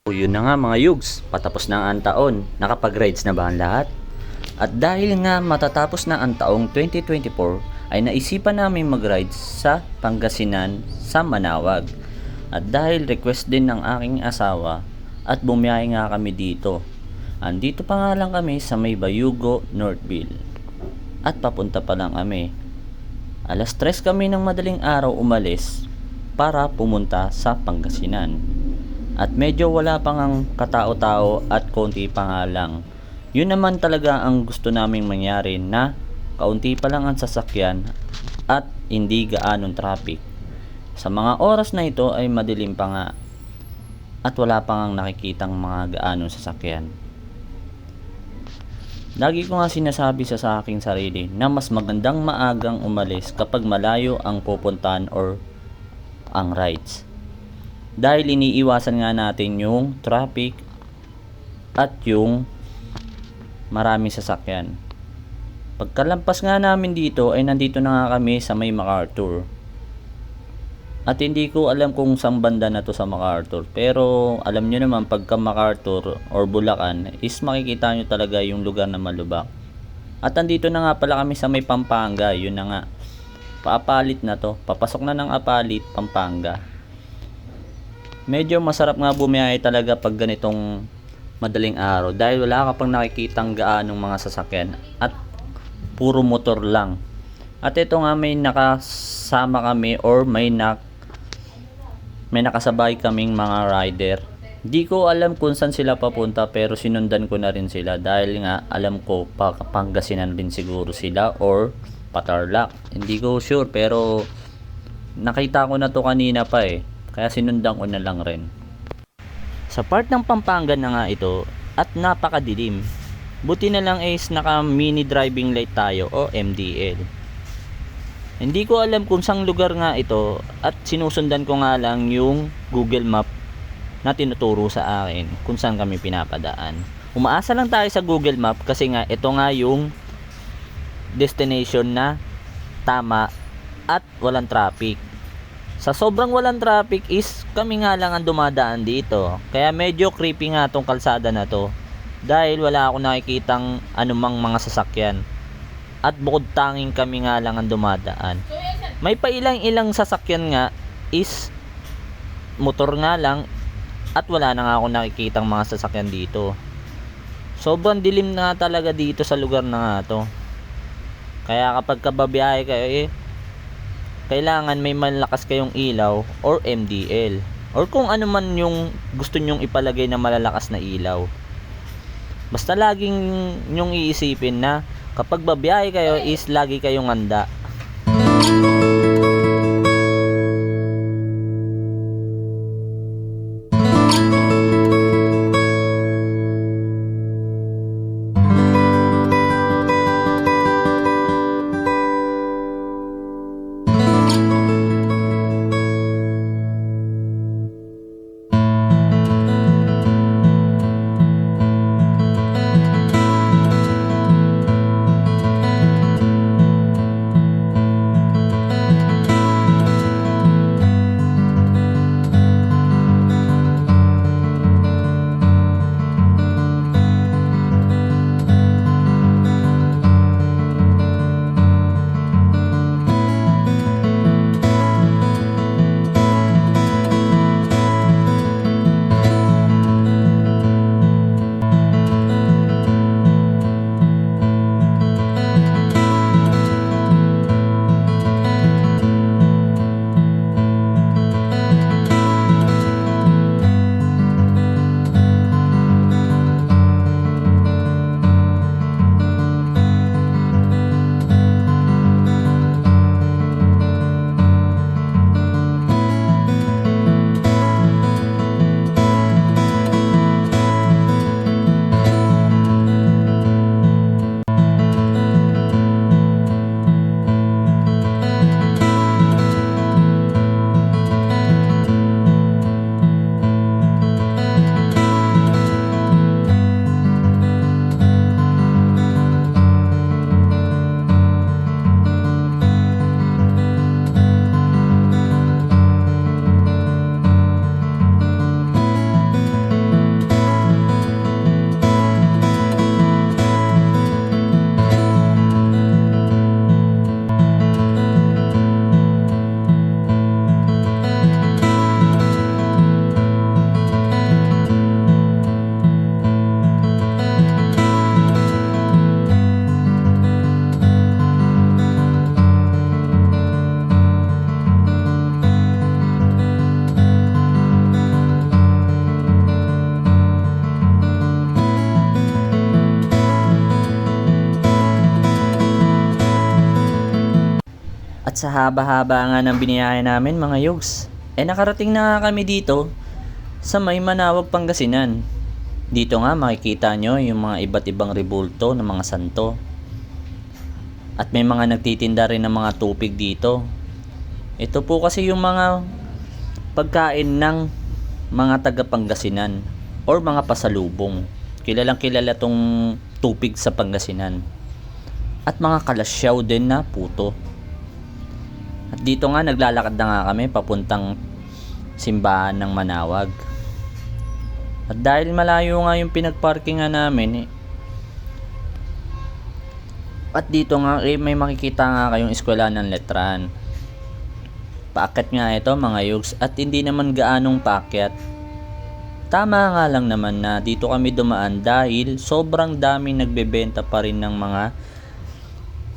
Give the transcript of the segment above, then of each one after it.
O yun na nga mga yugs, patapos na ang taon, nakapag-rides na ba ang lahat? At dahil nga matatapos na ang taong 2024, ay naisipan namin mag-rides sa Pangasinan sa Manawag. At dahil request din ng aking asawa, at bumiyahe nga kami dito. Andito pa nga lang kami sa may Bayugo, Northville. At papunta pa lang kami. Alas 3 kami ng madaling araw umalis para pumunta sa Pangasinan. At medyo wala pang ang katao-tao at konti pa nga lang. Yun naman talaga ang gusto naming mangyari, na kaunti pa lang ang sasakyan at hindi gaanong traffic. Sa mga oras na ito ay madilim pa nga at wala pang ang nakikitang mga gaanong sasakyan. Lagi ko nga sinasabi sa aking sarili na mas magandang maagang umalis kapag malayo ang pupuntahan or ang rides. Dahil iniiwasan nga natin yung traffic at yung maraming sasakyan. Pagkalampas nga namin dito ay nandito na nga kami sa may MacArthur. At hindi ko alam kung saan banda na to sa MacArthur. Pero alam nyo naman, pagka MacArthur or Bulacan is makikita nyo talaga yung lugar na malubak. At andito na nga pala kami sa may Pampanga. Yun na nga, paapalit na to. Papasok na ng Apalit, Pampanga. Medyo masarap nga bumiyahe talaga pag ganitong madaling araw, dahil wala ka pang nakikitang gaanong mga sasakyan at puro motor lang. At ito nga, may nakasama kami or may nakasabay kaming mga rider. Di ko alam kung saan sila papunta, pero sinundan ko na rin sila dahil nga alam ko Pangasinan din siguro sila or Patarlac. Hindi ko sure, pero nakita ko na to kanina pa kaya sinundan ko na lang rin. Sa part ng Pampanga na nga ito at napakadilim. Buti na lang is naka mini driving light tayo o MDL. Hindi ko alam kung saang lugar nga ito at sinusundan ko nga lang yung Google Map na tinuturo sa akin kung saan kami pinapadaan. Umaasa lang tayo sa Google Map kasi nga ito nga yung destination na tama at walang traffic. Sa sobrang walang traffic is kami nga lang ang dumadaan dito. Kaya medyo creepy nga tong kalsada na to, dahil wala akong nakikitang anumang mga sasakyan. At bukod tanging kami nga lang ang dumadaan. May pa ilang sasakyan nga is motor nga lang, at wala na nga akong nakikitang mga sasakyan dito. Sobrang dilim na talaga dito sa lugar na nga to. Kaya kapag kababiyahe kayo kailangan may malakas kayong ilaw or MDL or kung ano man yung gusto nyong ipalagay na malalakas na ilaw. Basta laging nyong iisipin na kapag babiyahe kayo is lagi kayong handa. At sa haba-haba nga ng biniyahe namin mga yugs, nakarating na nga kami dito sa may Manawag, Pangasinan. Dito nga makikita nyo yung mga iba't ibang rebulto ng mga santo. At may mga nagtitinda rin ng mga tupig dito. Ito po kasi yung mga pagkain ng mga taga Pangasinan or mga pasalubong. Kilalang kilala tong tupig sa Pangasinan. At mga kalasyaw din na puto. At dito nga naglalakad na nga kami papuntang simbahan ng Manawag. At dahil malayo nga yung pinagparkingan namin at dito nga may makikita nga kayong eskwela ng Letran. Paakyat nga ito mga yugs at hindi naman gaanong paakyat. Tama nga lang naman na dito kami dumaan dahil sobrang daming nagbebenta pa rin ng mga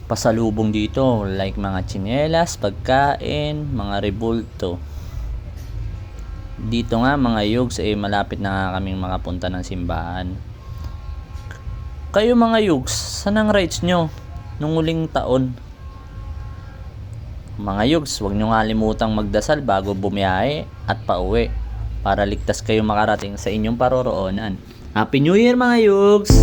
pasalubong dito, like mga tsinelas, pagkain, mga rebulto. Dito nga mga yugs malapit na nga kaming makapunta ng simbahan. Kayo mga yugs, saan ang rides nyo nung huling taon? Mga yugs, huwag nyo nga limutang magdasal bago bumiyahe at pauwi para ligtas kayo makarating sa inyong paroroonan. Happy New Year mga yugs!